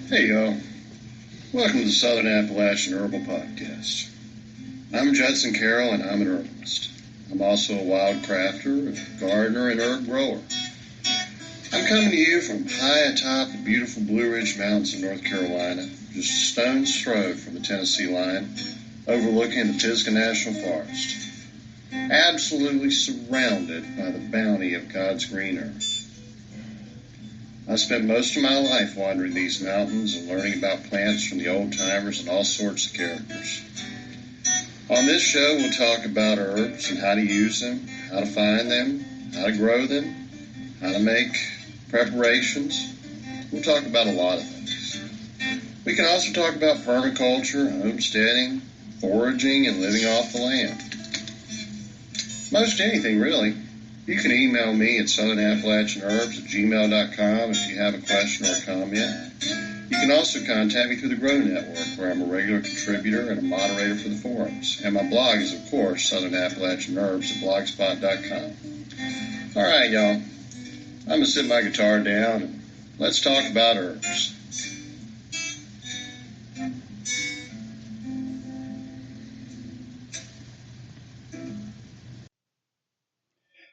Hey y'all, welcome to the Southern Appalachian Herbal Podcast. I'm Judson Carroll and I'm an herbalist. I'm also a wild crafter, a gardener, and herb grower. I'm coming to you from high atop the beautiful Blue Ridge Mountains of North Carolina, just a stone's throw from the Tennessee line, overlooking the Pisgah National Forest. Absolutely surrounded by the bounty of God's green earth. I spent most of my life wandering these mountains and learning about plants from the old timers and all sorts of characters. On this show, we'll talk about herbs and how to use them, how to find them, how to grow them, how to make preparations. We'll talk about a lot of things. We can also talk about permaculture, homesteading, foraging, and living off the land. Most anything, really. You can email me at southernappalachianherbs@gmail.com if you have a question or a comment. You can also contact me through the Grow Network, where I'm a regular contributor and a moderator for the forums. And my blog is, of course, southernappalachianherbs@blogspot.com. All right, y'all. I'm going to sit my guitar down and let's talk about herbs.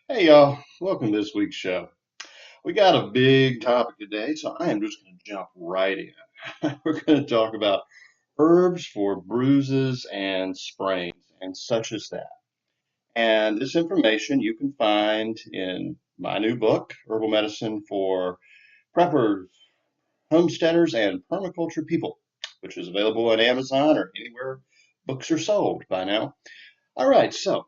Hey, y'all. Welcome to this week's show. We got a big topic today, so I am just going to jump right in. We're going to talk about herbs for bruises and sprains and such as that. And this information you can find in my new book, Herbal Medicine for Preppers, Homesteaders, and Permaculture People, which is available on Amazon or anywhere books are sold by now. All right, so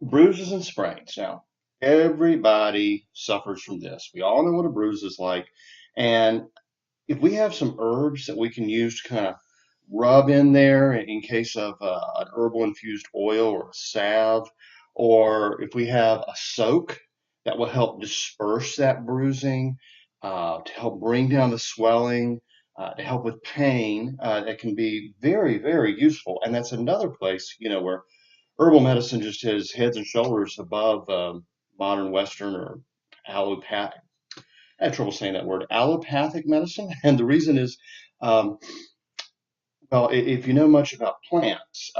bruises and sprains. Now, everybody suffers from this. We all know what a bruise is like. And if we have some herbs that we can use to kind of rub in there in case of an herbal infused oil or a salve, or if we have a soak that will help disperse that bruising, to help bring down the swelling, to help with pain, that can be very, very useful. And that's another place, where herbal medicine just has heads and shoulders above modern Western or allopathic. I have trouble saying that word, allopathic medicine. And the reason is, um, well, if you know much about plants,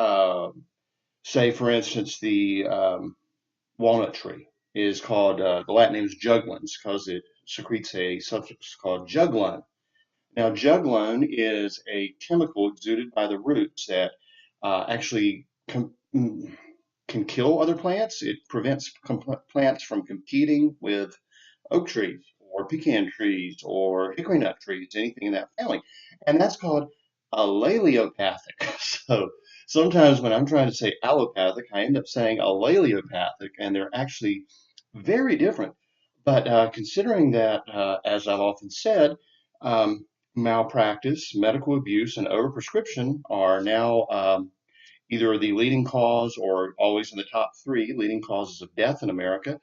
say, for instance, the walnut tree is called, the Latin name is juglans because it secretes a substance called juglone. Now, juglone is a chemical exuded by the roots that actually can kill other plants. It prevents plants from competing with oak trees or pecan trees or hickory nut trees, anything in that family. And that's called allelopathic. So sometimes when I'm trying to say allopathic, I end up saying allelopathic, and they're actually very different. But considering that, as I've often said, malpractice, medical abuse, and overprescription are now either the leading cause or always in the top three leading causes of death in America.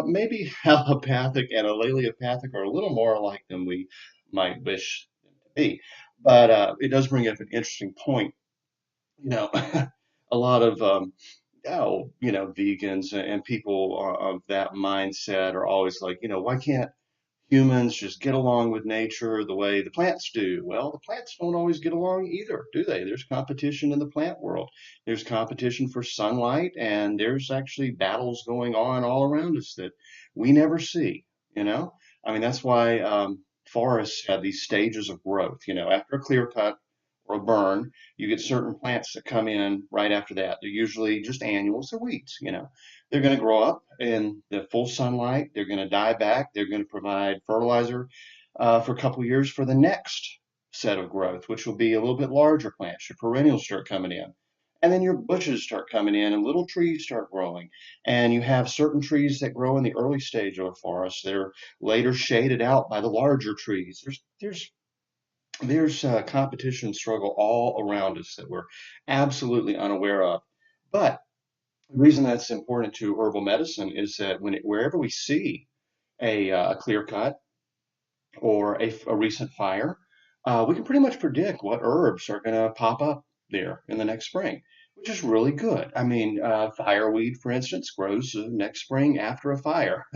Maybe allopathic and allelopathic are a little more alike than we might wish them to be. But it does bring up an interesting point. You know, a lot of vegans and people of that mindset are always like, why can't humans just get along with nature the way the plants do? Well, the plants don't always get along either, do they? There's competition in the plant world. There's competition for sunlight, and there's actually battles going on all around us that we never see, you know? I mean, that's why forests have these stages of growth. After a clear cut or a burn, you get certain plants that come in right after that. They're usually just annuals or weeds. They're going to grow up in the full sunlight. They're going to die back. They're going to provide fertilizer for a couple of years for the next set of growth, which will be a little bit larger plants. Your perennials start coming in. And then your bushes start coming in and little trees start growing. And you have certain trees that grow in the early stage of a forest that are later shaded out by the larger trees. There's competition struggle all around us that we're absolutely unaware of. But the reason that's important to herbal medicine is that wherever we see a clear cut or a recent fire, we can pretty much predict what herbs are going to pop up there in the next spring, which is really good. I mean, fireweed, for instance, grows next spring after a fire.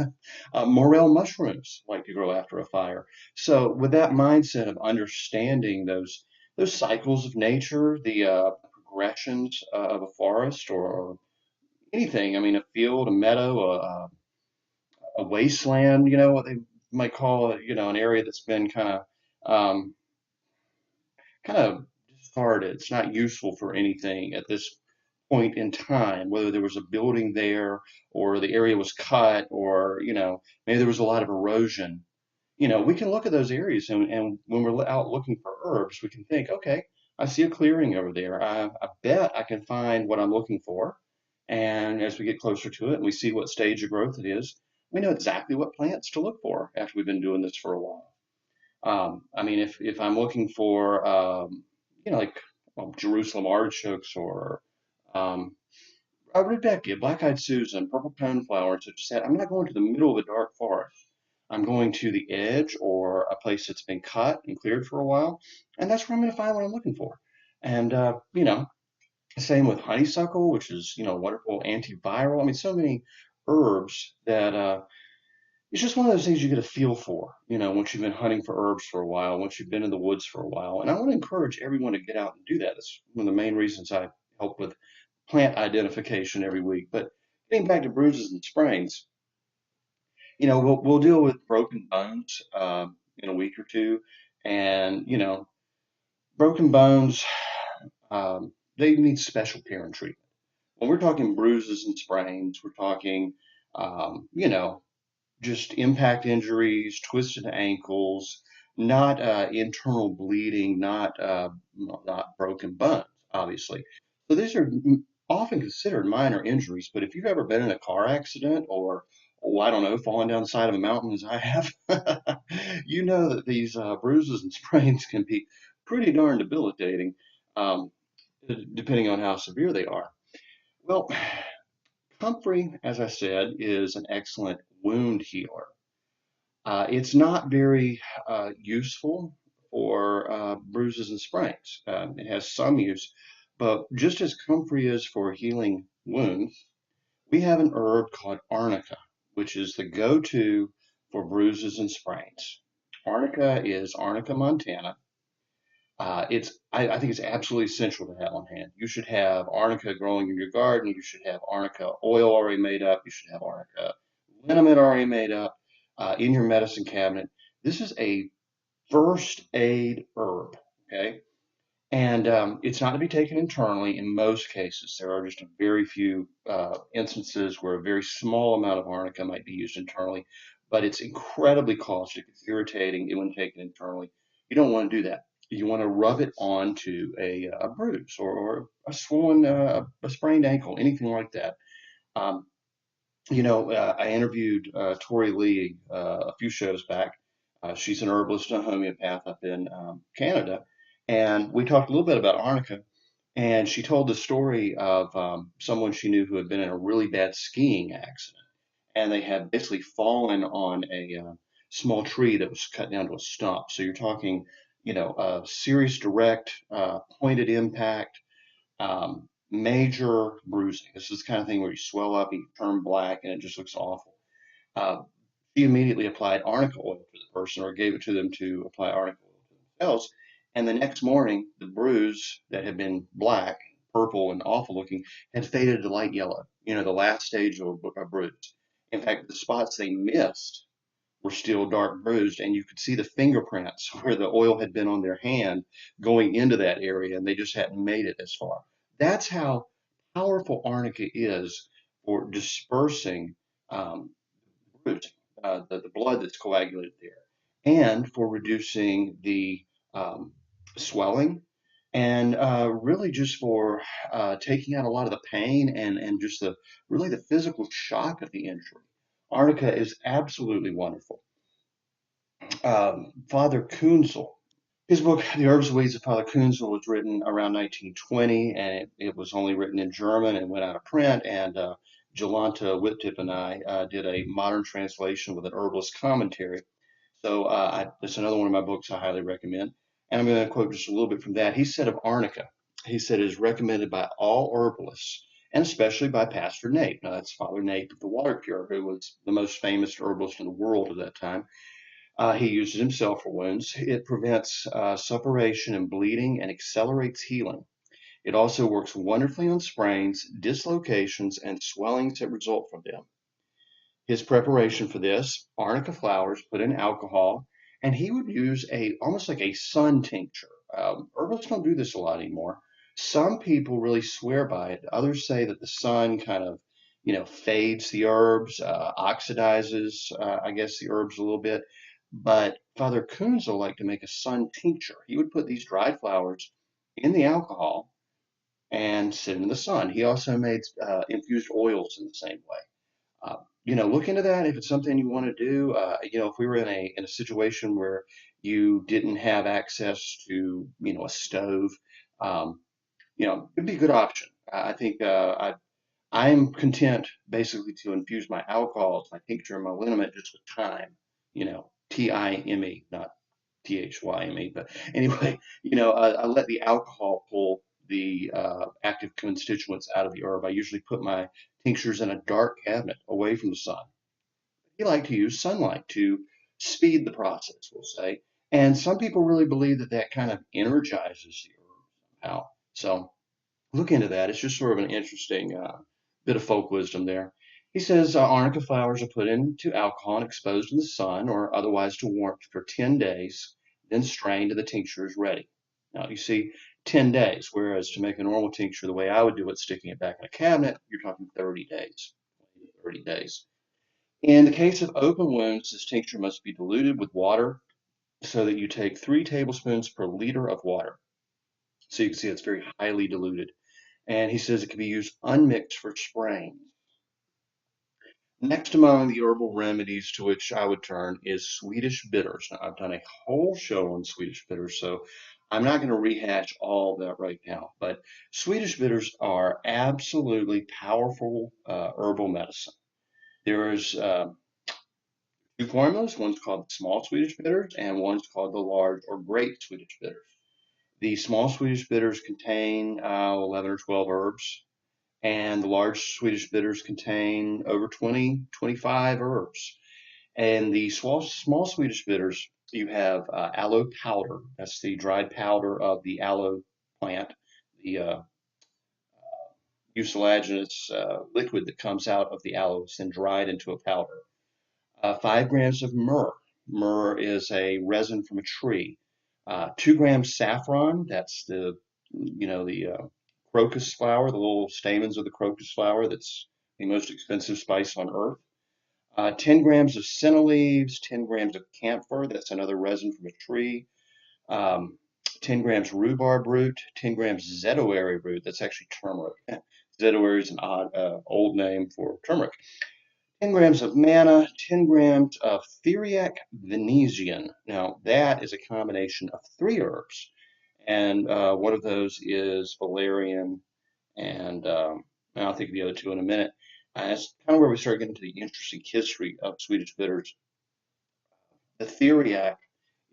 Morel mushrooms like to grow after a fire. So, with that mindset of understanding those cycles of nature, the progressions of a forest or anything. I mean, a field, a meadow, a wasteland. You know what they might call it. You know, an area that's been um, kind of discarded. It's not useful for anything at this point in time, whether there was a building there or the area was cut or, maybe there was a lot of erosion. We can look at those areas and when we're out looking for herbs, we can think, okay, I see a clearing over there. I bet I can find what I'm looking for. And as we get closer to it and we see what stage of growth it is, we know exactly what plants to look for after we've been doing this for a while. I mean, if I'm looking for, like Jerusalem artichokes or um, a Rudbeckia, black-eyed Susan, purple coneflower, such as that, I'm not going to the middle of a dark forest. I'm going to the edge or a place that's been cut and cleared for a while, and that's where I'm going to find what I'm looking for. And same with honeysuckle, which is wonderful antiviral. I mean, so many herbs that it's just one of those things you get a feel for, once you've been hunting for herbs for a while, once you've been in the woods for a while. And I want to encourage everyone to get out and do that. That's one of the main reasons I help with plant identification every week. But getting back to bruises and sprains, we'll deal with broken bones in a week or two. And, broken bones, they need special care and treatment. When we're talking bruises and sprains, we're talking, just impact injuries, twisted ankles, not internal bleeding, not broken bones, obviously. So these are often considered minor injuries, but if you've ever been in a car accident or, oh, I don't know, fallen down the side of a mountain as I have, you know that these bruises and sprains can be pretty darn debilitating, um, depending on how severe they are. Well, comfrey, as I said, is an excellent wound healer. It's not very useful for bruises and sprains. It has some use, but just as comfrey is for healing wounds, we have an herb called arnica, which is the go-to for bruises and sprains. Arnica is Arnica montana. I think it's absolutely essential to have on hand. You should have arnica growing in your garden. You should have arnica oil already made up. You should have arnica liniment already made up in your medicine cabinet. This is a first aid herb, okay? And it's not to be taken internally in most cases. There are just a very few instances where a very small amount of arnica might be used internally, but it's incredibly caustic. It's irritating when taken internally. You don't want to do that. You want to rub it onto a bruise or a swollen, a sprained ankle, anything like that. Um, I interviewed Tori Lee a few shows back. She's an herbalist and a homeopath up in Canada. And we talked a little bit about arnica. And she told the story of someone she knew who had been in a really bad skiing accident. And they had basically fallen on a small tree that was cut down to a stump. So you're talking, a serious direct pointed impact, major bruising. This is the kind of thing where you swell up, you turn black, and it just looks awful. Uh, she immediately applied arnica oil to the person or gave it to them to apply arnica oil to themselves. And the next morning, the bruise that had been black, purple, and awful looking had faded to light yellow, the last stage of a bruise. In fact, the spots they missed were still dark bruised, and you could see the fingerprints where the oil had been on their hand going into that area, and they just hadn't made it as far. That's how powerful arnica is for dispersing um, bruising, the blood that's coagulated there, and for reducing the um, swelling, and really just for taking out a lot of the pain and just the really the physical shock of the injury. Arnica is absolutely wonderful. Father Kunzel. His book, The Herbs and Weeds of Father Kunzel, was written around 1920, and it was only written in German and went out of print. And Jolanta Whittip and I did a modern translation with an herbalist commentary. So that's another one of my books I highly recommend. And I'm going to quote just a little bit from that. He said of arnica, he said it is recommended by all herbalists and especially by Pastor Nate. Now, that's Father Nate of the Water Cure, who was the most famous herbalist in the world at that time. He uses himself for wounds. It prevents suppuration and bleeding and accelerates healing. It also works wonderfully on sprains, dislocations, and swellings that result from them. His preparation for this, arnica flowers put in alcohol, and he would use a almost like a sun tincture. Herbalists don't do this a lot anymore. Some people really swear by it. Others say that the sun kind of, fades the herbs, oxidizes, I guess, the herbs a little bit. But Father Kunzel liked to make a sun tincture. He would put these dried flowers in the alcohol and sit in the sun. He also made infused oils in the same way. Look into that if it's something you want to do. If we were in a situation where you didn't have access to, a stove, um, it'd be a good option. I think I'm content basically to infuse my alcohols, my tincture, and my liniment just with thyme. Time, not THYME. But anyway, I let the alcohol pull the active constituents out of the herb. I usually put my tinctures in a dark cabinet away from the sun. We like to use sunlight to speed the process, we'll say. And some people really believe that that kind of energizes the herb somehow. So look into that. It's just sort of an interesting bit of folk wisdom there. He says arnica flowers are put into alcohol and exposed in the sun or otherwise to warmth for 10 days, then strained and the tincture is ready. Now, you see, 10 days, whereas to make a normal tincture, the way I would do it, sticking it back in a cabinet, you're talking 30 days. 30 days. In the case of open wounds, this tincture must be diluted with water so that you take 3 tablespoons per liter of water. So you can see it's very highly diluted. And he says it can be used unmixed for sprains. Next among the herbal remedies to which I would turn is Swedish bitters. Now, I've done a whole show on Swedish bitters, so I'm not going to rehash all of that right now. But Swedish bitters are absolutely powerful herbal medicine. There is two formulas. One's called the small Swedish bitters, and one's called the large or great Swedish bitters. The small Swedish bitters contain 11 or 12 herbs, and the large Swedish bitters contain over 20, 25 herbs. And the small Swedish bitters, you have aloe powder. That's the dried powder of the aloe plant, the mucilaginous liquid that comes out of the aloe is then dried into a powder. 5 grams of myrrh. Myrrh is a resin from a tree. 2 grams saffron. That's the crocus flower, the little stamens of the crocus flower. That's the most expensive spice on earth. 10 grams of senna leaves, 10 grams of camphor, that's another resin from a tree, um, 10 grams rhubarb root, 10 grams zedoary root, that's actually turmeric. Zedoary is an odd old name for turmeric. 10 grams of manna, 10 grams of Theriac Venesian. Now, that is a combination of 3 herbs, and one of those is valerian, and I'll think of the other two in a minute. That's kind of where we start getting to the interesting history of Swedish bitters. The Theriac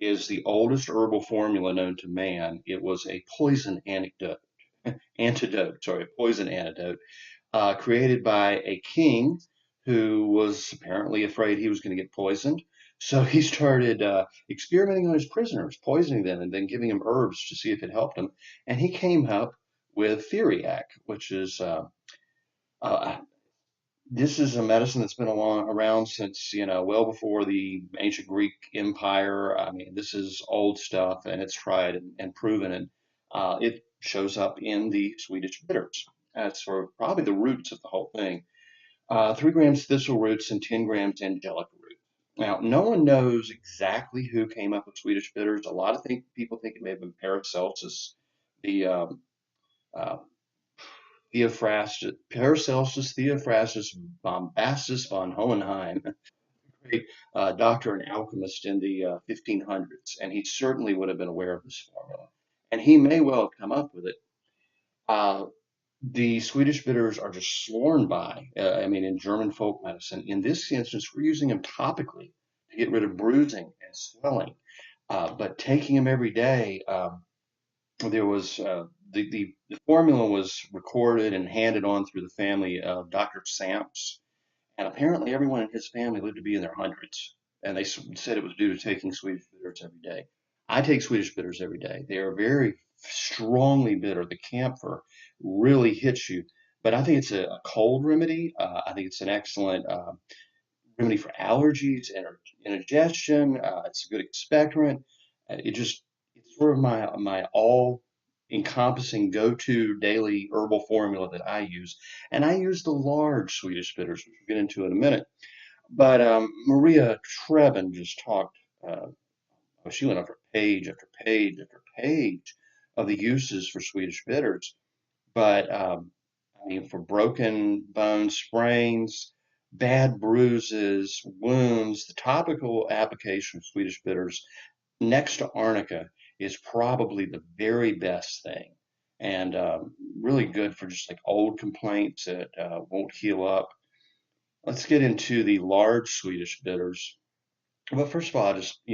is the oldest herbal formula known to man. It was a poison a poison antidote created by a king who was apparently afraid he was going to get poisoned. So he started experimenting on his prisoners, poisoning them, and then giving them herbs to see if it helped them. And he came up with Theriac, which is uh, this is a medicine that's been around since, well before the ancient Greek Empire. I mean, this is old stuff and it's tried and proven, and it shows up in the Swedish bitters. That's sort of probably the roots of the whole thing. 3 grams thistle roots and 10 grams angelica root. Now, no one knows exactly who came up with Swedish bitters. A lot of people think it may have been Paracelsus, the uh, Paracelsus Theophrastus Bombastus von Hohenheim, great doctor and alchemist in the 1500s, and he certainly would have been aware of this formula. And he may well have come up with it. Uh, the Swedish bitters are just sworn by, I mean, in German folk medicine. In this instance, we're using them topically to get rid of bruising and swelling. But taking them every day, there was the formula was recorded and handed on through the family of Dr. Samps, and apparently everyone in his family lived to be in their hundreds. And they said it was due to taking Swedish bitters every day. I take Swedish bitters every day. They are very strongly bitter. The camphor really hits you. But I think it's a cold remedy. I think it's an excellent remedy for allergies and indigestion. It's a good expectorant. It's sort of my all encompassing go-to daily herbal formula that I use. And I use the large Swedish bitters, which we'll get into in a minute. But Maria Treben just talked, she went over page after page after page of the uses for Swedish bitters. But I mean, for broken bones, sprains, bad bruises, wounds, the topical application of Swedish bitters next to arnica is probably the very best thing, and really good for just like old complaints that won't heal up. Let's get into the large Swedish bitters. Well, first of all,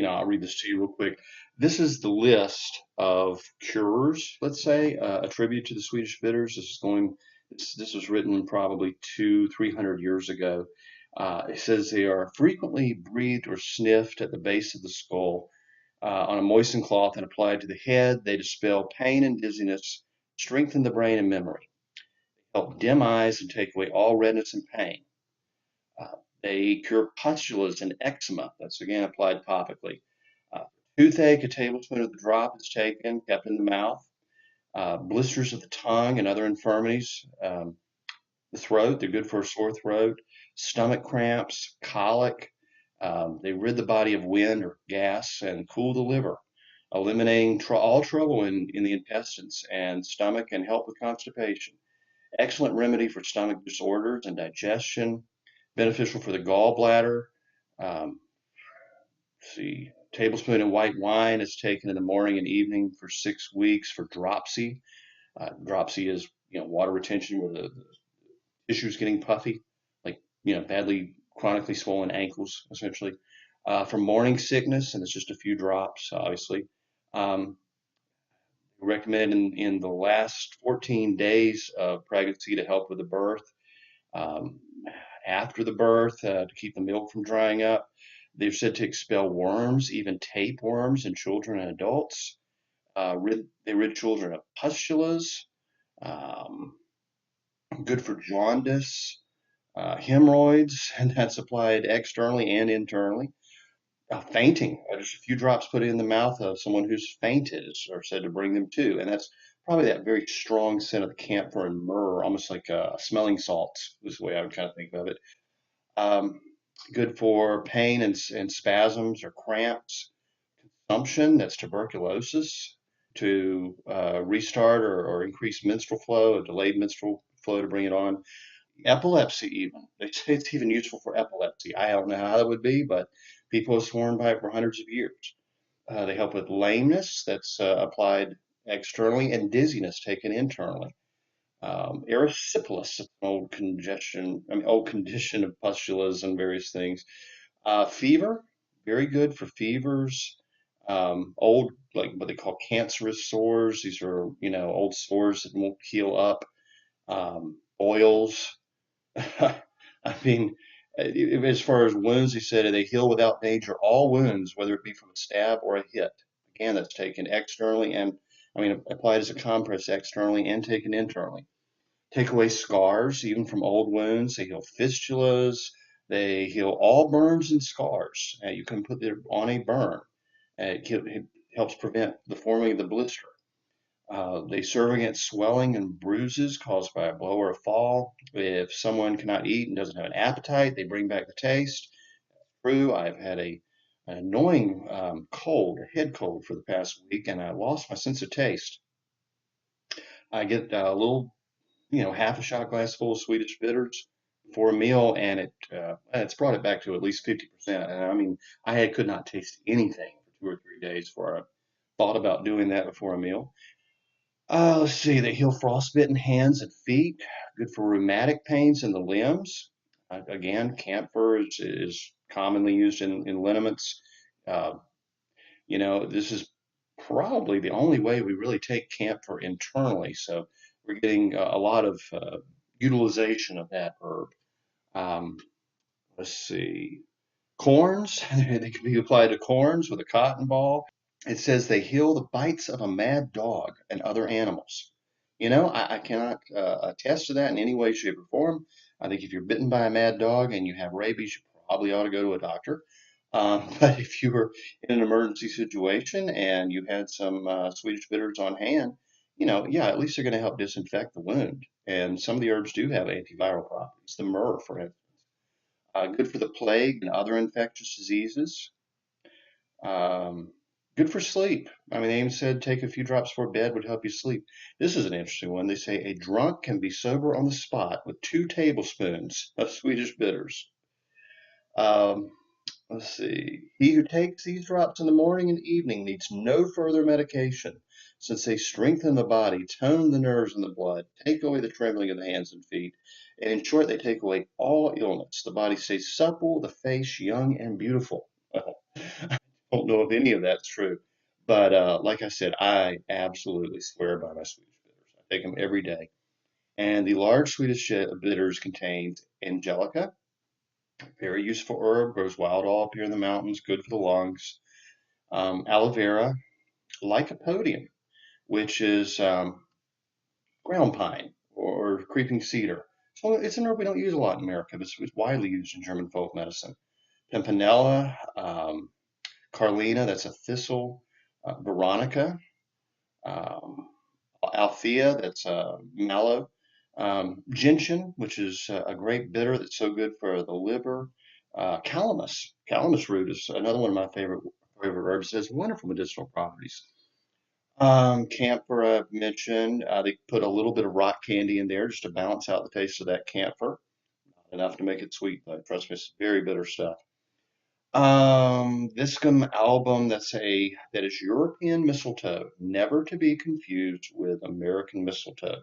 I'll read this to you real quick. This is the list of cures, let's say, attributed to the Swedish bitters. This was written probably 300 years ago. It says they are frequently breathed or sniffed at the base of the skull on a moistened cloth and applied to the head. They dispel pain and dizziness, strengthen the brain and memory, help dim eyes and take away all redness and pain. Uh, they cure pustulas and eczema. That's again applied topically. Uh, Toothache, a tablespoon of the drop is taken, kept in the mouth. Blisters of the tongue and other infirmities. The throat, they're good for a sore throat. Stomach cramps, colic. They rid the body of wind or gas and cool the liver, eliminating all trouble in the intestines and stomach and help with constipation. Excellent remedy for stomach disorders and digestion, beneficial for the gallbladder. Um, see, tablespoon of white wine is taken in the morning and evening for 6 weeks for dropsy. Dropsy is water retention where the tissue is getting puffy, like badly chronically swollen ankles essentially. For morning sickness, and it's just a few drops, obviously. Um, Recommend in the last 14 days of pregnancy to help with the birth. Um, After the birth to keep the milk from drying up. They're said to expel worms, even tapeworms in children and adults. They rid children of pustulas. Um, Good for jaundice, hemorrhoids, and that's applied externally and internally. Fainting, just a few drops put in the mouth of someone who's fainted are said to bring them to, and that's probably that very strong scent of the camphor and myrrh, almost like smelling salts, is the way I would kind of think of it. Um, Good for pain and spasms or cramps. Consumption, that's tuberculosis, to restart or increase menstrual flow, a delayed menstrual flow to bring it on. Epilepsy, even. They say it's even useful for epilepsy. I don't know how that would be, but people have sworn by it for hundreds of years. They help with lameness, that's applied externally, and dizziness taken internally. Erysipelas, old condition of pustulas and various things. Fever, very good for fevers. Old, like what they call cancerous sores. These are, old sores that won't heal up. Boils. I mean, as far as wounds, he said they heal without danger. All wounds, whether it be from a stab or a hit. Again, that's taken externally and, applied as a compress externally and taken internally. Take away scars, even from old wounds. They heal fistulas. They heal all burns and scars. You can put it on a burn. It helps prevent the forming of the blister. They serve against swelling and bruises caused by a blow or a fall. If someone cannot eat and doesn't have an appetite, they bring back the taste. True, I've had an annoying cold, a head cold for the past week, and I lost my sense of taste. I get a little half a shot glass full of Swedish bitters for a meal, and it's brought it back to at least 50%. And I mean, could not taste anything for 2 or 3 days before I thought about doing that before a meal. Let's see, they heal frostbitten hands and feet, good for rheumatic pains in the limbs. Again, camphor is commonly used in liniments. Uh, this is probably the only way we really take camphor internally. So we're getting a lot of utilization of that herb. Um, let's see. Corns, they can be applied to corns with a cotton ball. It says they heal the bites of a mad dog and other animals. I cannot attest to that in any way, shape, or form. I think if you're bitten by a mad dog and you have rabies, you probably ought to go to a doctor. But if you were in an emergency situation and you had some Swedish bitters on hand, yeah, at least they're going to help disinfect the wound. And some of the herbs do have antiviral properties. The myrrh, for instance, good for the plague and other infectious diseases. Um, Good for sleep. I mean, they even said take a few drops before bed would help you sleep. This is an interesting one. They say a drunk can be sober on the spot with 2 tablespoons of Swedish bitters. Um, let's see. He who takes these drops in the morning and evening needs no further medication, since they strengthen the body, tone the nerves and the blood, take away the trembling of the hands and feet, and in short, they take away all illness. The body stays supple, the face young and beautiful. Don't know if any of that's true. But like I said, I absolutely swear by my Swedish bitters. I take them every day. And the large Swedish bitters contains angelica, very useful herb, grows wild all up here in the mountains, good for the lungs. Aloe vera, lycopodium, which is ground pine or creeping cedar. So it's an herb we don't use a lot in America, but it's widely used in German folk medicine. Pimpinella, Carlina, that's a thistle. Veronica, um, Althea, that's mallow, gentian, which is a great bitter that's so good for the liver. Calamus root is another one of my favorite herbs. It has wonderful medicinal properties. Camphor I've mentioned. They put a little bit of rock candy in there just to balance out the taste of that camphor. Not enough to make it sweet, though. Trust me, it's very bitter stuff. Viscum album, that is European mistletoe, never to be confused with American mistletoe.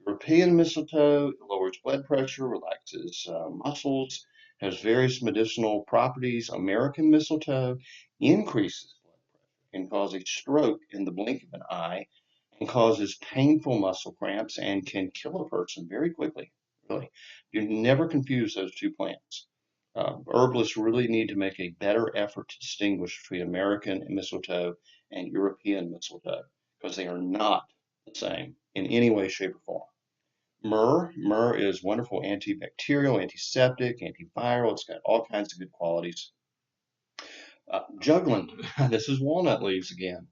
European mistletoe lowers blood pressure, relaxes muscles, has various medicinal properties. American mistletoe increases blood pressure, can cause a stroke in the blink of an eye, and causes painful muscle cramps and can kill a person very quickly. Really, you never confuse those two plants. Herbalists really need to make a better effort to distinguish between American mistletoe and European mistletoe because they are not the same in any way, shape, or form. Myrrh is wonderful antibacterial, antiseptic, antiviral. It's got all kinds of good qualities. Juglin, this is walnut leaves again,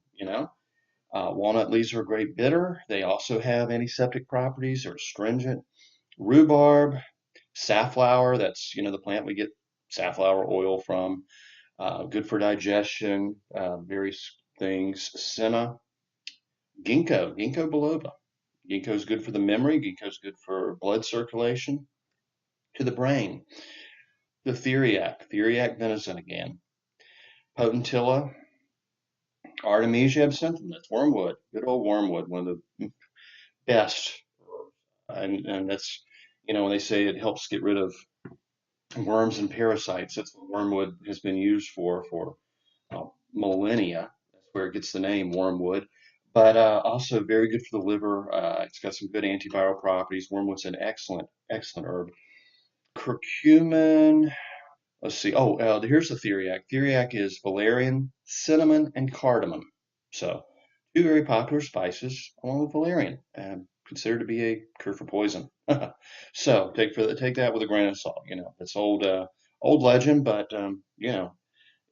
Walnut leaves are a great bitter. They also have antiseptic properties. They're astringent. Rhubarb, safflower, that's, the plant we get safflower oil from. Good for digestion, various things. Senna, ginkgo biloba. Ginkgo is good for the memory. Ginkgo is good for blood circulation to the brain. The theriac venison again. Potentilla, Artemisia absinthium, that's wormwood. Good old wormwood, one of the best. And that's, when they say it helps get rid of worms and parasites, that's what wormwood has been used for millennia. That's where it gets the name wormwood. But also very good for the liver. It's got some good antiviral properties. Wormwood's an excellent herb. Curcumin. Let's see. Oh, here's the theriac. Theriac is valerian, cinnamon, and cardamom. So, two very popular spices, along with valerian, and considered to be a cure for poison. So, take that with a grain of salt. It's old legend, but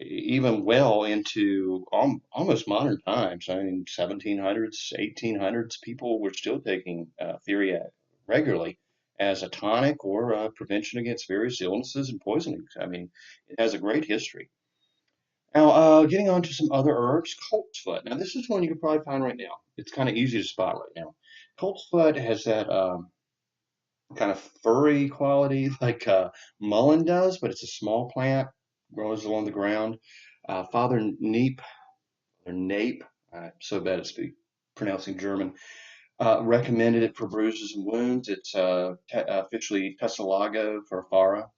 even well into almost modern times. I mean, 1700s, 1800s, people were still taking theriac regularly as a tonic or a prevention against various illnesses and poisonings. I mean, it has a great history. Now, getting on to some other herbs, colt's foot. Now, this is one you can probably find right now. It's kind of easy to spot right now. Colt's foot has that kind of furry quality like mullein does, but it's a small plant, grows along the ground. Father Neep, or Nape, I'm so bad at pronouncing German, recommended it for bruises and wounds. It's officially Tesselago farfara.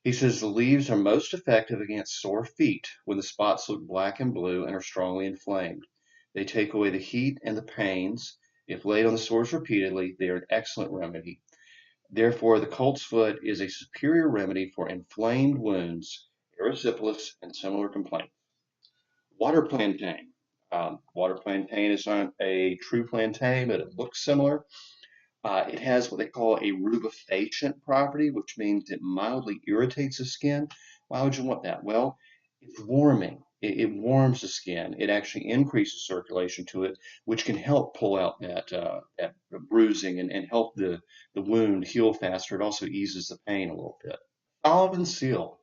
He says the leaves are most effective against sore feet when the spots look black and blue and are strongly inflamed. They take away the heat and the pains. If laid on the sores repeatedly, they are an excellent remedy. Therefore, the colt's foot is a superior remedy for inflamed wounds, erysipelas, and similar complaints. Water plantain. Water plantain is not a true plantain, but it looks similar. It has what they call a rubefacient property, which means it mildly irritates the skin. Why would you want that? Well, it's warming. It warms the skin. It actually increases circulation to it, which can help pull out that bruising and help the wound heal faster. It also eases the pain a little bit. Solomon seal,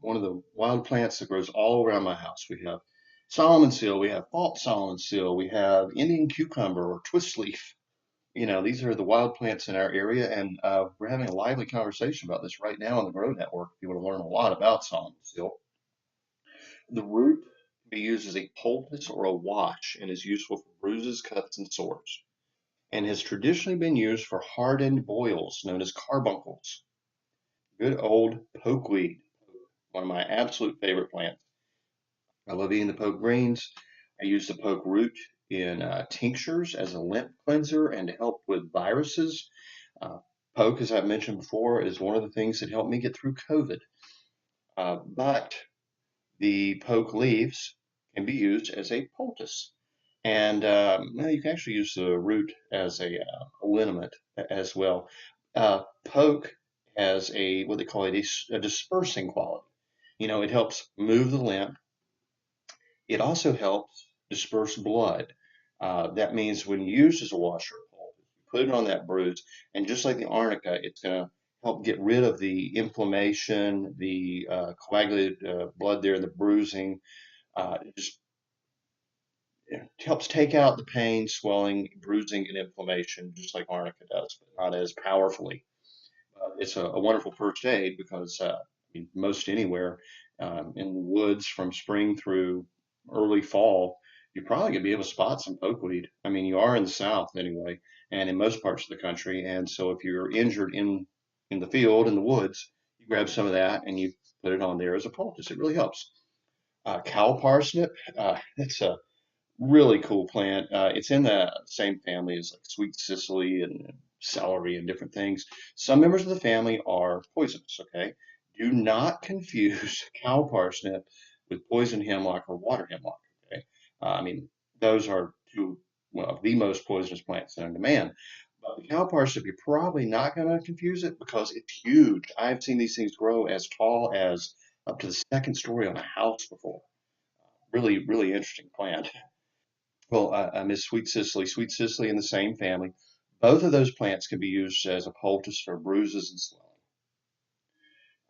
one of the wild plants that grows all around my house. We have Solomon seal, we have false Solomon seal, we have Indian cucumber or twist leaf. These are the wild plants in our area, and we're having a lively conversation about this right now on the Grow Network. If you want to learn a lot about Solomon seal, the root can be used as a poultice or a wash and is useful for bruises, cuts, and sores, and has traditionally been used for hardened boils known as carbuncles. Good old pokeweed, one of my absolute favorite plants. I love eating the poke greens. I use the poke root in tinctures as a lymph cleanser and to help with viruses. Uh, Poke, as I've mentioned before, is one of the things that helped me get through COVID. But the poke leaves can be used as a poultice. And well, you can actually use the root as a liniment as well. Poke has what they call a dispersing quality. It helps move the lymph. It also helps disperse blood. That means when used as a washer, you put it on that bruise, and just like the arnica, it's going to help get rid of the inflammation, the coagulated blood there, the bruising. It just helps take out the pain, swelling, bruising, and inflammation, just like arnica does, but not as powerfully. It's a wonderful first aid because most anywhere in the woods from spring through early fall, you're probably going to be able to spot some pokeweed. I mean, you are in the South anyway, and in most parts of the country. And so if you're injured in the field, in the woods, you grab some of that and you put it on there as a poultice. It really helps. Cow parsnip, it's a really cool plant. It's in the same family as like sweet cicely and celery and different things. Some members of the family are poisonous, okay? Do not confuse cow parsnip with poison hemlock or water hemlock, okay? I mean, those are two, well, the most poisonous plants known to man. But the cow parsnip, you're probably not going to confuse it because it's huge. I've seen these things grow as tall as up to the second story on a house before. Really, really interesting plant. Well, I miss Sweet Cicely in the same family. Both of those plants can be used as a poultice for bruises and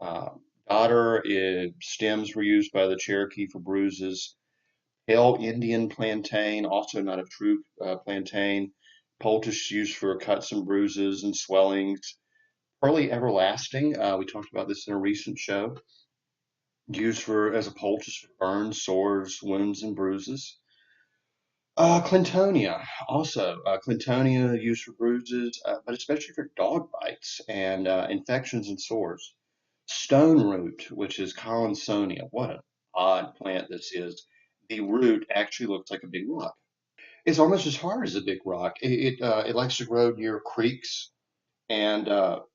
swelling. Dodder stems were used by the Cherokee for bruises. Pale Indian plantain, also not a true plantain, poultice used for cuts and bruises and swellings. Pearly Everlasting, we talked about this in a recent show, used for as a poultice for burns, sores, wounds, and bruises. Clintonia, also. Clintonia used for bruises, but especially for dog bites and infections and sores. Stone root, which is Collinsonia. What an odd plant this is. The root actually looks like a big rock. It's almost as hard as a big rock. It likes to grow near creeks, and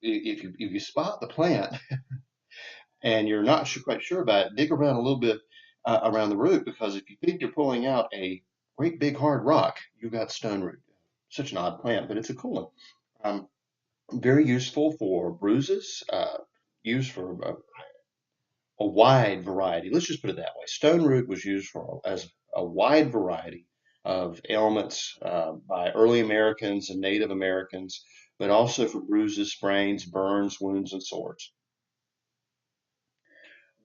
if you spot the plant and you're not quite sure about it, dig around a little bit around the root because if you think you're pulling out a great big hard rock, you've got stone root. Such an odd plant, but it's a cool one. Very useful for bruises, used for a wide variety. Let's just put it that way. Stone root was used for as a wide variety of ailments by early Americans and Native Americans, but also for bruises, sprains, burns, wounds, and sores.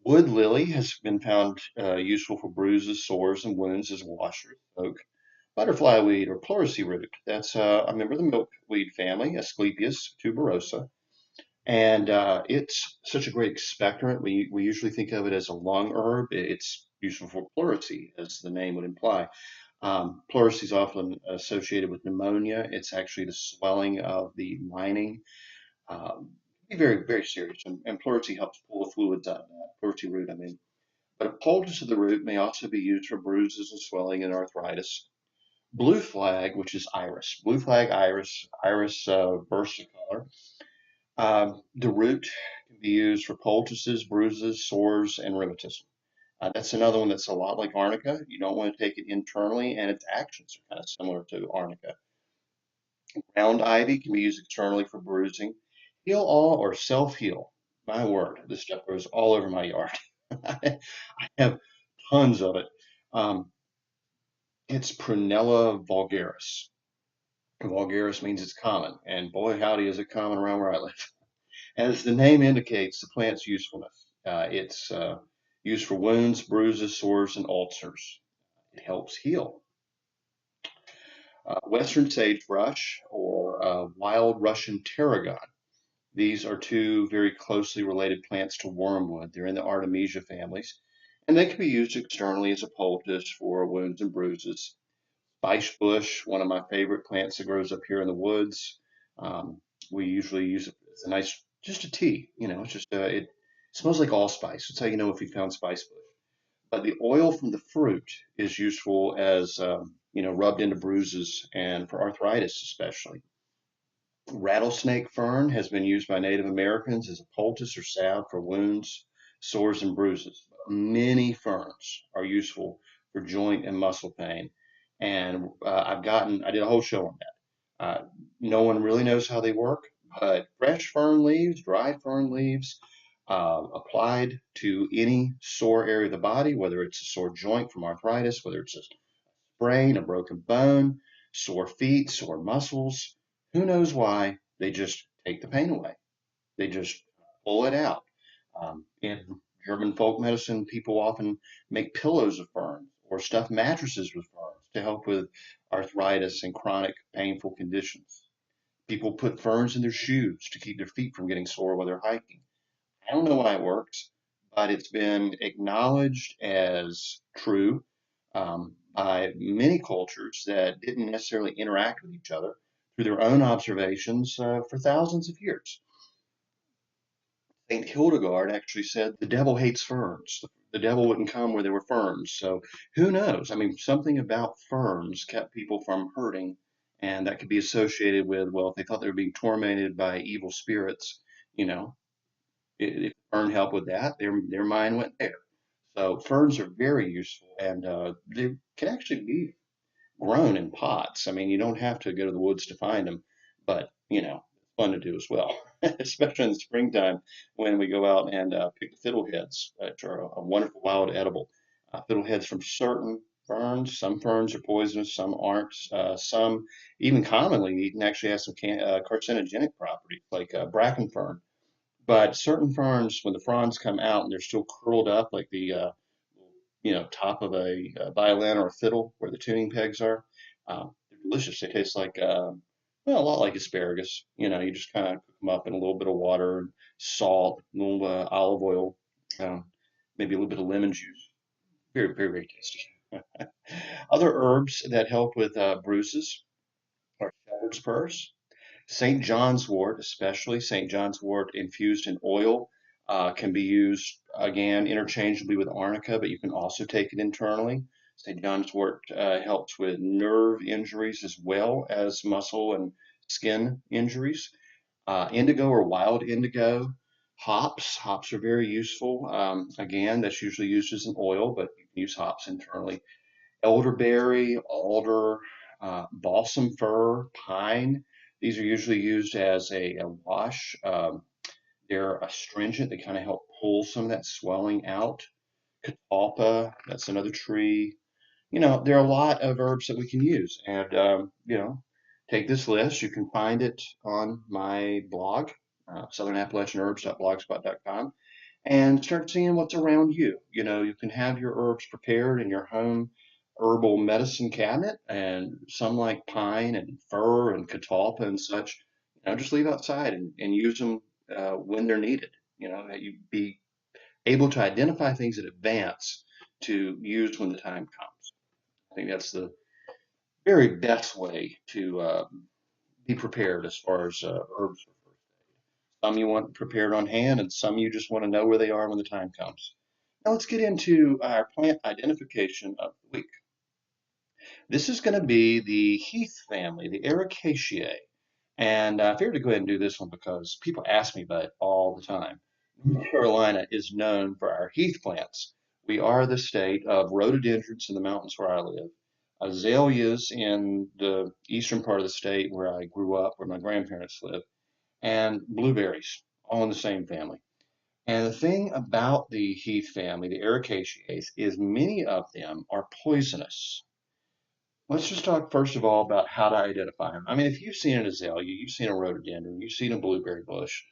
Wood lily has been found useful for bruises, sores, and wounds as washers. Oak, butterfly weed, or pleurisy root. That's a member of the milkweed family, Asclepias tuberosa. And it's such a great expectorant. We usually think of it as a lung herb. It's useful for pleurisy, as the name would imply. Pleurisy is often associated with pneumonia. It's actually the swelling of the lining. Um, be very, very serious. And pleurisy helps pull the fluids out of that. Pleurisy root, I mean. But a poultice of the root may also be used for bruises and swelling and arthritis. blue flag, which is iris, blue flag iris, iris versicolor. The root can be used for poultices, bruises, sores, and rheumatism. That's another one that's a lot like arnica. You don't want to take it internally, and its actions are kind of similar to arnica. Ground ivy can be used externally for bruising. Heal all or self heal. My word, this stuff grows all over my yard. I have tons of it. Um, it's Prunella vulgaris. Vulgaris means it's common, and boy, howdy, is it common around where I live. As the name indicates, the plant's usefulness. It's used for wounds, bruises, sores, and ulcers. It helps heal. Western sagebrush or wild Russian tarragon. These are two very closely related plants to wormwood. They're in the Artemisia families, and they can be used externally as a poultice for wounds and bruises. Spice bush, one of my favorite plants that grows up here in the woods. Um, we usually use it as a nice, just a tea. It's just it smells like allspice. That's how you know if you found spice bush. But the oil from the fruit is useful as rubbed into bruises and for arthritis especially. Rattlesnake fern has been used by Native Americans as a poultice or salve for wounds, sores, and bruises. Many ferns are useful for joint and muscle pain. And I did a whole show on that. No one really knows how they work, but fresh fern leaves, dried fern leaves, applied to any sore area of the body, whether it's a sore joint from arthritis, whether it's a sprain, a broken bone, sore feet, sore muscles. Who knows why? They just take the pain away. They just pull it out. In German folk medicine, people often make pillows of ferns or stuff mattresses with ferns to help with arthritis and chronic painful conditions. People put ferns in their shoes to keep their feet from getting sore while they're hiking. I don't know why it works, but it's been acknowledged as true by many cultures that didn't necessarily interact with each other through their own observations for thousands of years. Saint Hildegard actually said the devil hates ferns. The devil wouldn't come where there were ferns. So who knows? I mean, something about ferns kept people from hurting, and that could be associated with, well, if they thought they were being tormented by evil spirits, you know, if fern helped with that, their mind went there. So ferns are very useful, and they can actually be grown in pots. I mean, you don't have to go to the woods to find them, but it's fun to do as well, especially in the springtime when we go out and pick the fiddleheads, which are a wonderful wild edible. Fiddleheads from certain ferns. Some ferns are poisonous, some aren't. Some, even commonly, you can actually have some carcinogenic properties, like bracken fern. But certain ferns, when the fronds come out and they're still curled up, like the top of a violin or a fiddle where the tuning pegs are, they're delicious. They taste like well, a lot like asparagus. You just kind of cook them up in a little bit of water, and salt, a little olive oil, um, maybe a little bit of lemon juice. Very, very, very tasty. Other herbs that help with bruises are shepherd's purse. St. John's wort, especially St. John's wort infused in oil, can be used again interchangeably with arnica, but you can also take it internally. St. John's wort helps with nerve injuries as well as muscle and skin injuries. Indigo or wild indigo, hops. Hops are very useful. Again, that's usually used as an oil, but you can use hops internally. Elderberry, alder, balsam fir, pine. These are usually used as a wash. They're astringent. They kind of help pull some of that swelling out. Catalpa, that's another tree. There are a lot of herbs that we can use. And, take this list. You can find it on my blog, southernappalachianherbs.blogspot.com, and start seeing what's around you. You can have your herbs prepared in your home herbal medicine cabinet, and some like pine and fir and catalpa and such, just leave outside and use them when they're needed. That you be able to identify things in advance to use when the time comes. I think that's the very best way to be prepared as far as herbs. Some you want prepared on hand, and some you just want to know where they are when the time comes. Now let's get into our plant identification of the week. This is going to be the Heath family, the Ericaceae. And I figured to go ahead and do this one because people ask me about it all the time. North Carolina is known for our heath plants. We are the state of rhododendrons in the mountains where I live, azaleas in the eastern part of the state where I grew up, where my grandparents live, and blueberries, all in the same family. And the thing about the heath family, the Ericaceae, is many of them are poisonous. Let's just talk first of all about how to identify them. I mean, if you've seen an azalea, you've seen a rhododendron, you've seen a blueberry bush,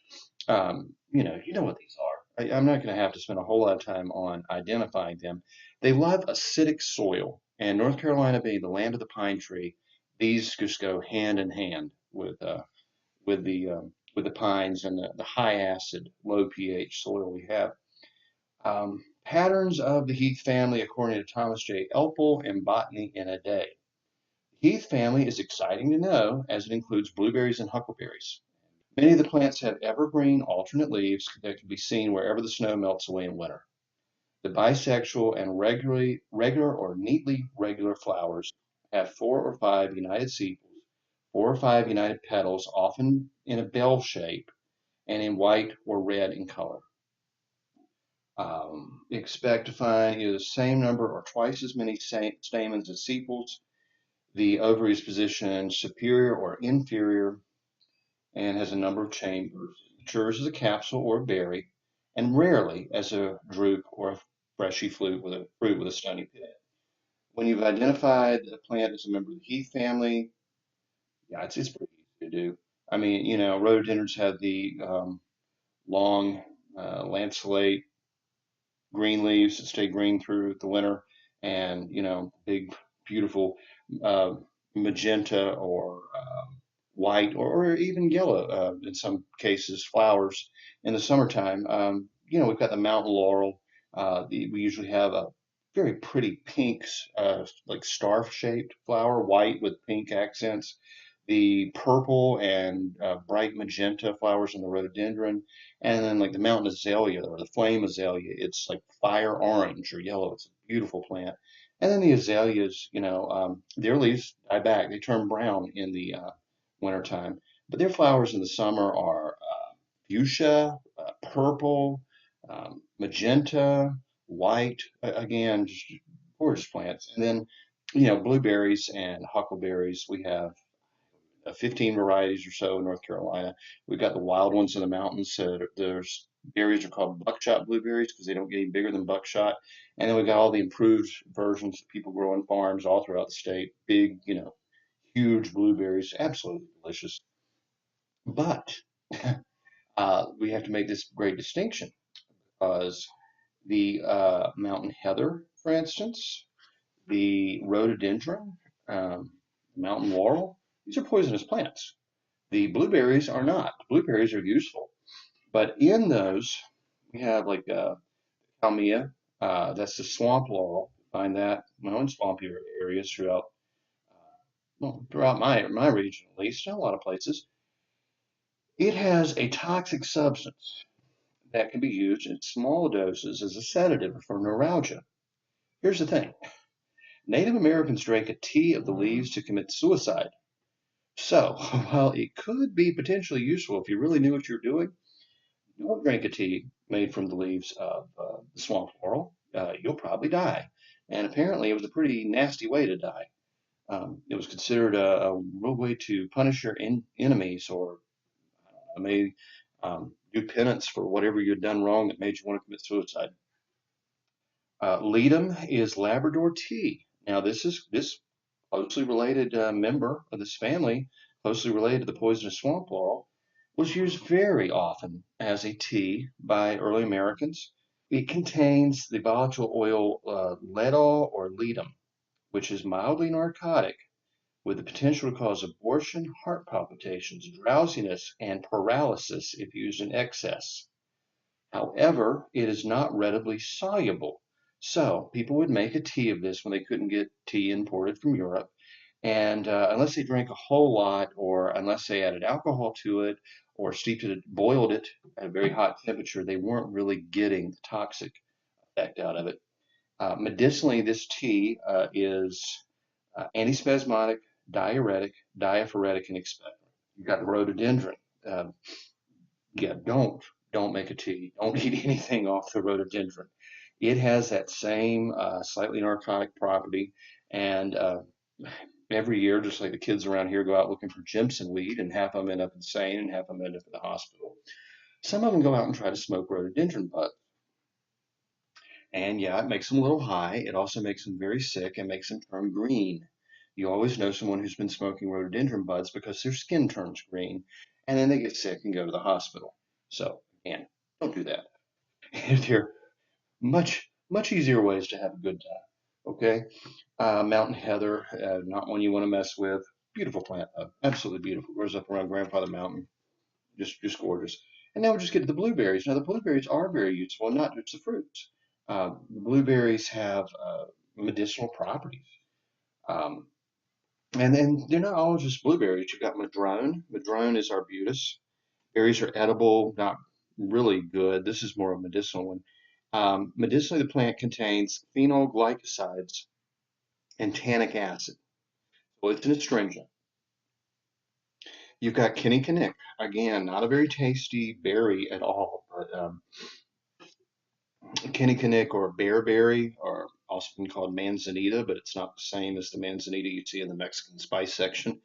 you know what these are. I'm not going to have to spend a whole lot of time on identifying them. They love acidic soil, and North Carolina being the land of the pine tree, these just go hand in hand with the pines and the high acid, low pH soil we have. Patterns of the Heath family, according to Thomas J. Elpel in Botany in a Day. Heath family is exciting to know as it includes blueberries and huckleberries. Many of the plants have evergreen alternate leaves that can be seen wherever the snow melts away in winter. The bisexual and regular or neatly regular flowers have four or five united sepals, four or five united petals, often in a bell shape and in white or red in color. Expect to find either the same number or twice as many stamens as sepals. The ovary is positioned superior or inferior and has a number of chambers. It matures as a capsule or a berry, and rarely as a drupe or a fleshy fruit with a stony pit. When you've identified the plant as a member of the Heath family, yeah, it's pretty easy to do. I mean, rhododendrons have the long lanceolate green leaves that stay green through the winter, and big, beautiful uh, magenta or white or even yellow in some cases flowers in the summertime. We've got the mountain laurel. We usually have a very pretty pink, like star-shaped flower, white with pink accents. The purple and bright magenta flowers in the rhododendron, and then like the mountain azalea or the flame azalea, it's like fire orange or yellow. It's a beautiful plant. And then the azaleas, their leaves die back. They turn brown in the wintertime, but their flowers in the summer are fuchsia, purple, magenta, white. Again, just gorgeous plants. And then, blueberries and huckleberries. We have 15 varieties or so in North Carolina. We've got the wild ones in the mountains. So there's berries are called buckshot blueberries because they don't get any bigger than buckshot. And then we've got all the improved versions that people grow on farms all throughout the state. Big, huge blueberries, absolutely delicious. But we have to make this great distinction because the mountain heather, for instance, the rhododendron, mountain laurel, these are poisonous plants. The blueberries are not. The blueberries are useful, but in those we have like kalmia. That's the swamp laurel. Find that in swampy areas throughout, well, throughout my region at least, in a lot of places. It has a toxic substance that can be used in small doses as a sedative for neuralgia. Here's the thing: Native Americans drank a tea of the leaves to commit suicide. So, while it could be potentially useful if you really knew what you're doing, don't drink a tea made from the leaves of the swamp laurel. You'll probably die. And apparently, it was a pretty nasty way to die. It was considered a real way to punish your enemies or maybe do penance for whatever you'd done wrong that made you want to commit suicide. Ledum is Labrador tea. Now, this closely related member of this family, closely related to the poisonous swamp laurel, was used very often as a tea by early Americans. It contains the volatile oil ledol or ledum, which is mildly narcotic with the potential to cause abortion, heart palpitations, drowsiness, and paralysis if used in excess. However, it is not readily soluble. So people would make a tea of this when they couldn't get tea imported from Europe. And unless they drank a whole lot, or unless they added alcohol to it, or steeped it, boiled it at a very hot temperature, they weren't really getting the toxic effect out of it. Medicinally, this tea is antispasmodic, diuretic, diaphoretic, and expectorant. You've got the rhododendron. Uh, yeah, don't make a tea. Don't eat anything off the rhododendron. It has that same slightly narcotic property, and every year, just like the kids around here go out looking for Jimson weed, and half of them end up insane, and half of them end up in the hospital. Some of them go out and try to smoke rhododendron buds, and yeah, it makes them a little high. It also makes them very sick and makes them turn green. You always know someone who's been smoking rhododendron buds because their skin turns green, and then they get sick and go to the hospital. So, again, don't do that. There are much easier ways to have a good time. Okay, mountain heather, not one you want to mess with. Beautiful plant, absolutely beautiful. Grows up around Grandfather Mountain, just gorgeous. And now we'll just get to the blueberries. Now the blueberries are very useful, and not just the fruits. The blueberries have medicinal properties. Um, and then they're not all just blueberries. You've got madrone. Madrone is arbutus. Berries are edible, not really good. This is more of a medicinal one. Medicinally, the plant contains phenol glycosides and tannic acid. So it's an astringent. You've got kinnikinick. Again, not a very tasty berry at all, but kinnikinick or bearberry, or also been called manzanita, but it's not the same as the manzanita you see in the Mexican spice section.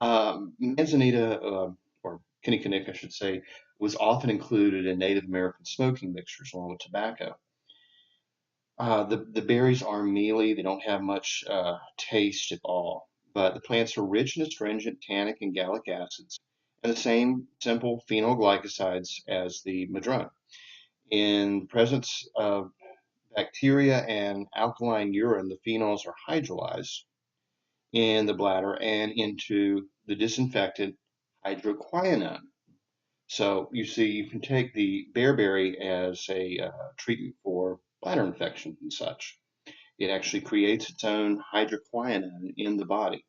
Manzanita, or kinnikinick, I should say, was often included in Native American smoking mixtures along with tobacco. The berries are mealy, they don't have much taste at all, but the plants are rich in astringent, tannic, and gallic acids, and the same simple phenolglycosides as the madrone. In presence of bacteria and alkaline urine, the phenols are hydrolyzed in the bladder and into the disinfectant hydroquinone. So you see, you can take the bearberry as a treatment for bladder infections and such. It actually creates its own hydroquinone in the body.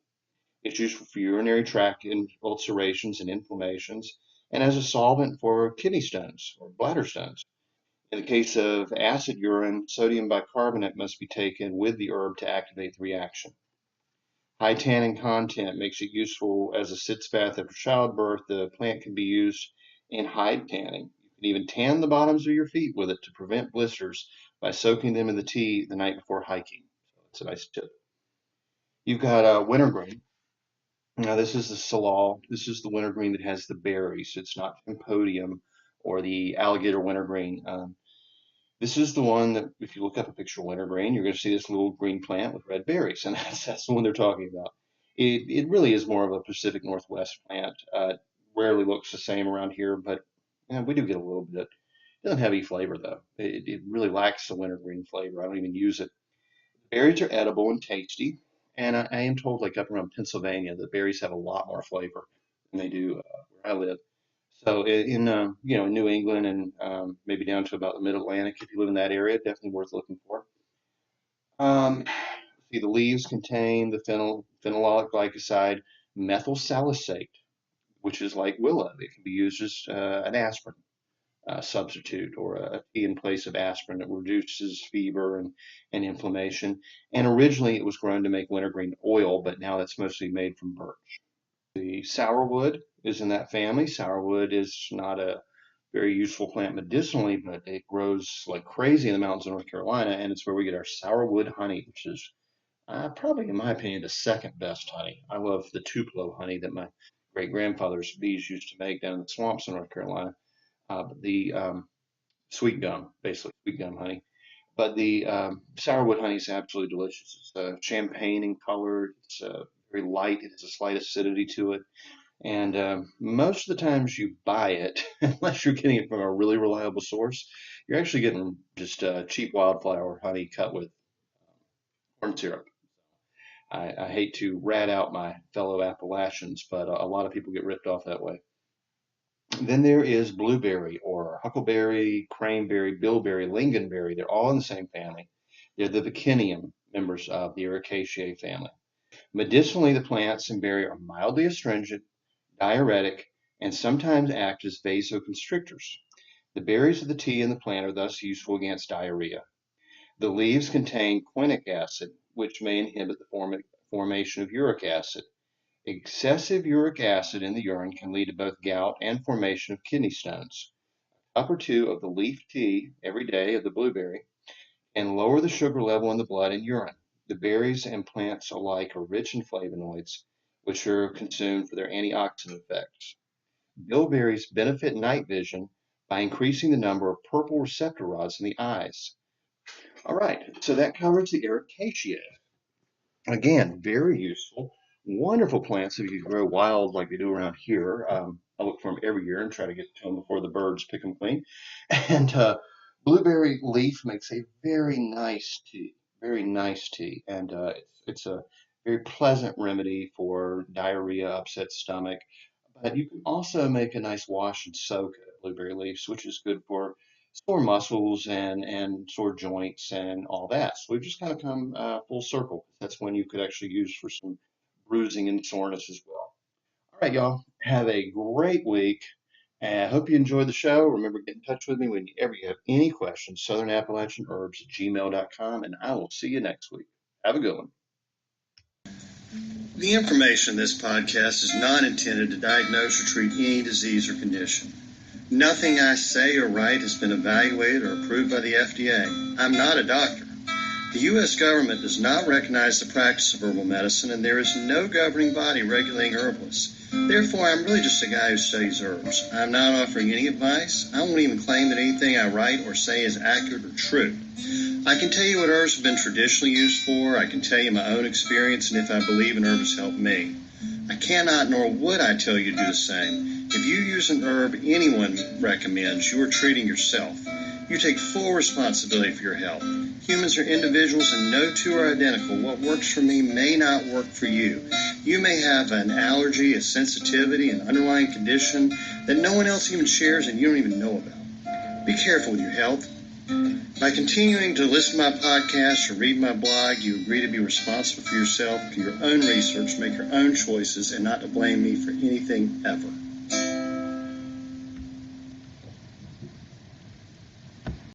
It's useful for urinary tract ulcerations and inflammations, and as a solvent for kidney stones or bladder stones. In the case of acid urine, sodium bicarbonate must be taken with the herb to activate the reaction. High tannin content makes it useful as a sitz bath after childbirth. The plant can be used in hide tanning. You can even tan the bottoms of your feet with it to prevent blisters by soaking them in the tea the night before hiking. So that's a nice tip. You've got wintergreen. Now this is the salal. This is the wintergreen that has the berries. It's not Cambodium or the alligator wintergreen. This is the one that, if you look up a picture of wintergreen, you're going to see this little green plant with red berries, and that's the one they're talking about. It really is more of a Pacific Northwest plant. Rarely looks the same around here, but we do get a little bit. It doesn't have any flavor though. It really lacks the wintergreen flavor. I don't even use it. Berries are edible and tasty, and I am told, like up around Pennsylvania, that berries have a lot more flavor than they do where I live. So in in New England and maybe down to about the Mid Atlantic, if you live in that area, definitely worth looking for. See, the leaves contain the phenolic glycoside methyl salicylate, which is like willow. It can be used as an aspirin substitute or a tea in place of aspirin that reduces fever and inflammation. And originally it was grown to make wintergreen oil, but now that's mostly made from birch. The sourwood is in that family. Sourwood is not a very useful plant medicinally, but it grows like crazy in the mountains of North Carolina, and it's where we get our sourwood honey, which is probably, in my opinion, the second best honey. I love the Tupelo honey that my great grandfather's bees used to make down in the swamps in North Carolina. But the sweet gum, basically sweet gum honey. But the sourwood honey is absolutely delicious. It's champagne in color. It's very light. It has a slight acidity to it. And most of the times you buy it, unless you're getting it from a really reliable source, you're actually getting just cheap wildflower honey cut with corn syrup. I hate to rat out my fellow Appalachians, but a lot of people get ripped off that way. Then there is blueberry or huckleberry, craneberry, bilberry, lingonberry. They're all in the same family. They're the Vicinium members of the Ericaceae family. Medicinally, the plants and berry are mildly astringent, diuretic, and sometimes act as vasoconstrictors. The berries of the tea and the plant are thus useful against diarrhea. The leaves contain quinic acid, which may inhibit the formation of uric acid. Excessive uric acid in the urine can lead to both gout and formation of kidney stones. A cup or two of the leaf tea every day of the blueberry can lower the sugar level in the blood and urine. The berries and plants alike are rich in flavonoids, which are consumed for their antioxidant effects. Bilberries benefit night vision by increasing the number of purple receptor rods in the eyes. All right, so that covers the Ericaceae. Again, very useful, wonderful plants if you grow wild like they do around here. I look for them every year and try to get to them before the birds pick them clean. And blueberry leaf makes a very nice tea, and it's a very pleasant remedy for diarrhea, upset stomach. But you can also make a nice wash and soak out of blueberry leaves, which is good for sore muscles and sore joints and all that. So we've just kind of come full circle. That's when you could actually use for some bruising and soreness as well. All right, y'all. Have a great week. And I hope you enjoyed the show. Remember, get in touch with me whenever you have any questions. SouthernAppalachianHerbs@gmail.com, and I will see you next week. Have a good one. The information in this podcast is not intended to diagnose or treat any disease or condition. Nothing I say or write has been evaluated or approved by the FDA. I'm not a doctor. The U.S. government does not recognize the practice of herbal medicine, and there is no governing body regulating herbalists. Therefore, I'm really just a guy who studies herbs. I'm not offering any advice. I won't even claim that anything I write or say is accurate or true. I can tell you what herbs have been traditionally used for. I can tell you my own experience and if I believe an herb has helped me. I cannot nor would I tell you to do the same. If you use an herb anyone recommends, you are treating yourself. You take full responsibility for your health. Humans are individuals and no two are identical. What works for me may not work for you. You may have an allergy, a sensitivity, an underlying condition that no one else even shares and you don't even know about. Be careful with your health. By continuing to listen to my podcast or read my blog, you agree to be responsible for yourself, do your own research, make your own choices, and not to blame me for anything ever.